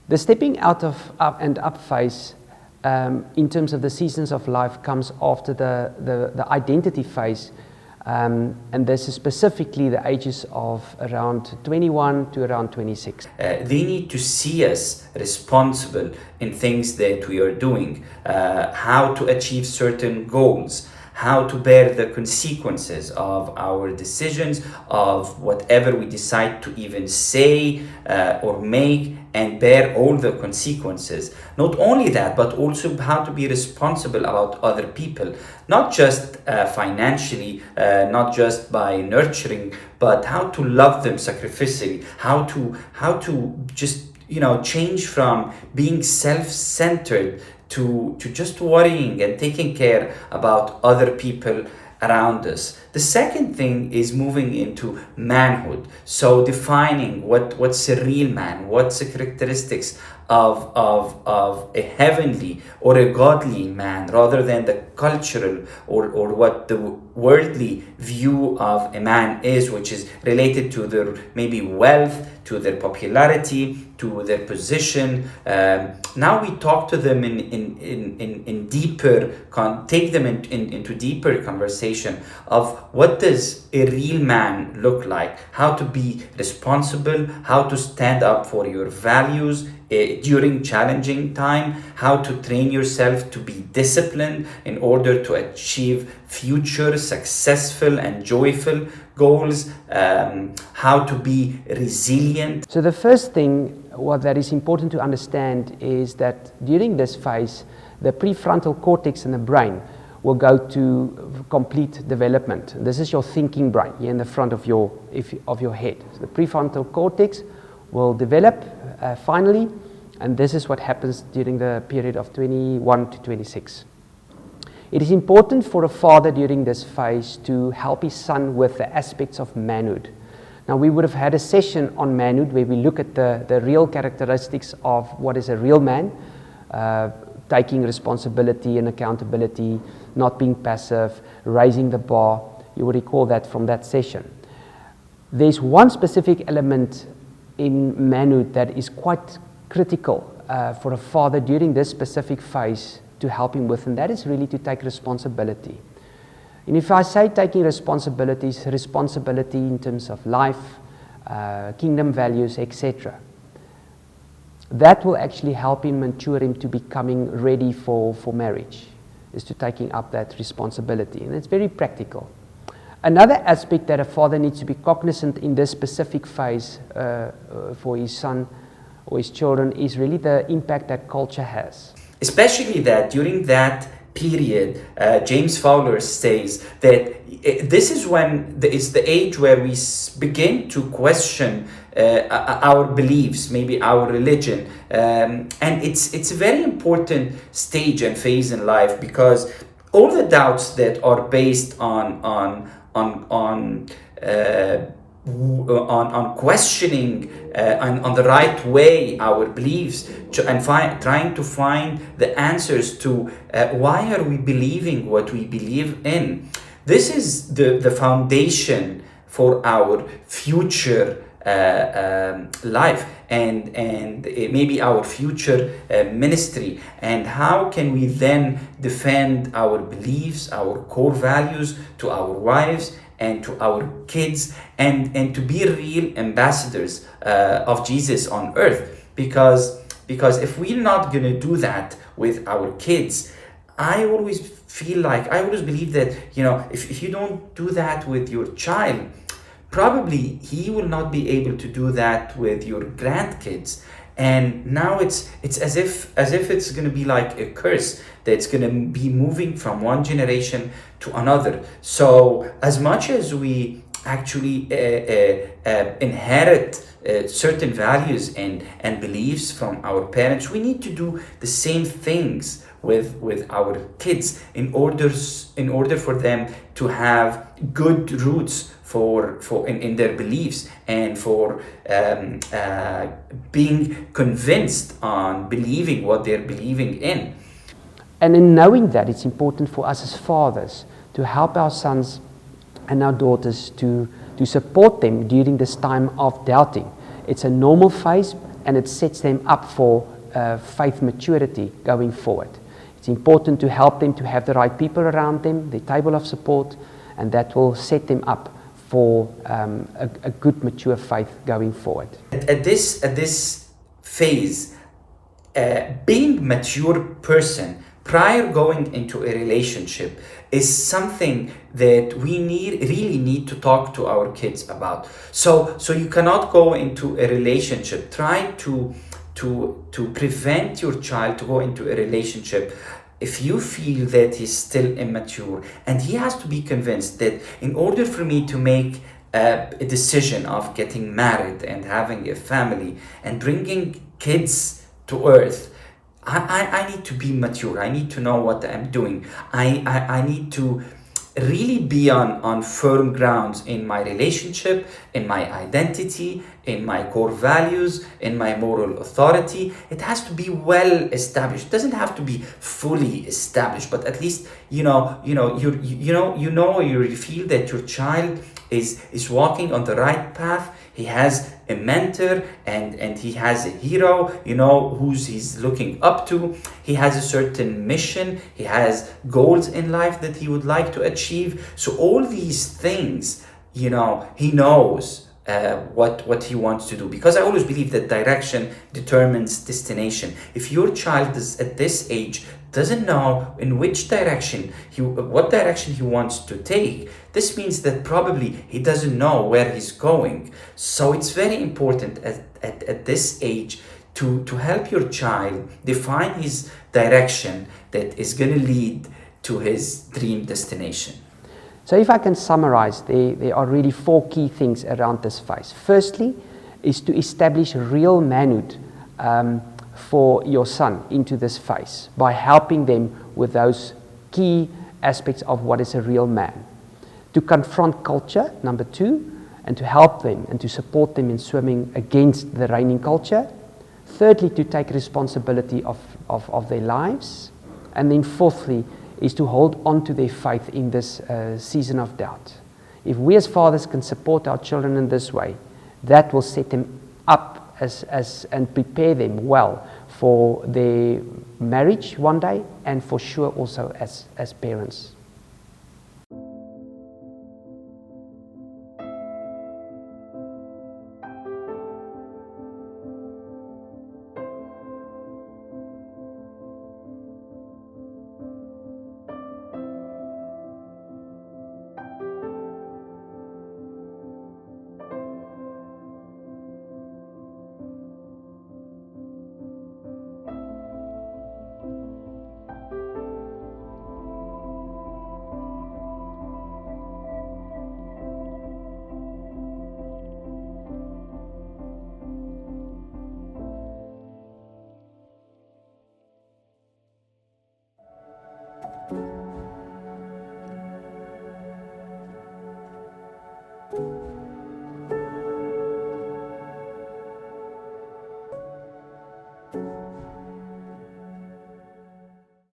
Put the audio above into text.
The stepping out of up and up phase in terms of the seasons of life comes after the identity phase, and this is specifically the ages of around 21 to around 26. They need to see us responsible in things that we are doing, how to achieve certain goals, how to bear the consequences of our decisions, of whatever we decide to even say or make, and bear all the consequences. Not only that, but also how to be responsible about other people, not just financially, not just by nurturing, but how to love them sacrificially, how to just change from being self-centered to just worrying and taking care about other people around us. The second thing is moving into manhood. So defining what's a real man, what's the characteristics of a heavenly or a godly man, rather than the cultural or what the worldly view of a man is, which is related to their maybe wealth, to their popularity, to their position. Now we talk to them in deeper, take them into deeper conversation of what does a real man look like, how to be responsible, how to stand up for your values during challenging time, how to train yourself to be disciplined in order to achieve future successful and joyful goals, how to be resilient. So the first thing that is important to understand is that during this phase, the prefrontal cortex in the brain will go to complete development. This is your thinking brain here in the front of your head. So the prefrontal cortex will develop finally, and this is what happens during the period of 21 to 26. It is important for a father during this phase to help his son with the aspects of manhood. Now, we would have had a session on manhood where we look at the real characteristics of what is a real man, taking responsibility and accountability, not being passive, raising the bar. You will recall that from that session. There's one specific element in manhood that is quite critical for a father during this specific phase to help him with, and that is really to take responsibility. And if I say taking responsibility in terms of life, kingdom values, etc., that will actually help him mature him to becoming ready for marriage, is to taking up that responsibility, and it's very practical. Another aspect that a father needs to be cognizant in this specific phase for his son or his children is really the impact that culture has. Especially that during that period, James Fowler says that this is when it's the age where we begin to question our beliefs, maybe our religion, and it's a very important stage and phase in life, because all the doubts that are based on questioning on the right way our beliefs and trying to find the answers to why are we believing what we believe in. This is the foundation for our future life and maybe our future ministry, and how can we then defend our beliefs, our core values to our wives and to our kids, and to be real ambassadors of Jesus on earth. Because if we're not going to do that with our kids, I always believe that, if you don't do that with your child, probably he will not be able to do that with your grandkids. And now it's as if it's going to be like a curse that's going to be moving from one generation to another. So as much as we actually inherit certain values and beliefs from our parents, we need to do the same things with our kids in order for them to have good roots in their beliefs, and for being convinced on believing what they're believing in. And in knowing that, it's important for us as fathers to help our sons and our daughters to support them during this time of doubting. It's a normal phase, and it sets them up for faith maturity going forward. It's important to help them to have the right people around them, the table of support, and that will set them up for a good mature faith going forward. At this phase, being mature person prior going into a relationship is something that we really need to talk to our kids about. So you cannot go into a relationship, try to prevent your child to go into a relationship if you feel that he's still immature, and he has to be convinced that in order for me to make a decision of getting married and having a family and bringing kids to earth, I need to be mature. I need to know what I'm doing. I need to really be on firm grounds in my relationship, in my identity, in my core values, in my moral authority. It has to be well established. It doesn't have to be fully established, but at least you feel that your child is walking on the right path. He has a mentor and he has a hero, who's he's looking up to. He has a certain mission. He has goals in life that he would like to achieve. So all these things, he knows what he wants to do. Because I always believe that direction determines destination. If your child is at this age doesn't know in which direction what direction he wants to take, this means that probably he doesn't know where he's going. So it's very important at this age to help your child define his direction that is going to lead to his dream destination. So if I can summarize, there are really 4 key things around this phase. Firstly, is to establish real manhood for your son into this phase by helping them with those key aspects of what is a real man. To confront culture, number 2, and to help them and to support them in swimming against the reigning culture. Thirdly, to take responsibility of their lives. And then fourthly, is to hold on to their faith in this season of doubt. If we as fathers can support our children in this way, that will set them up and prepare them well for their marriage one day, and for sure also as parents.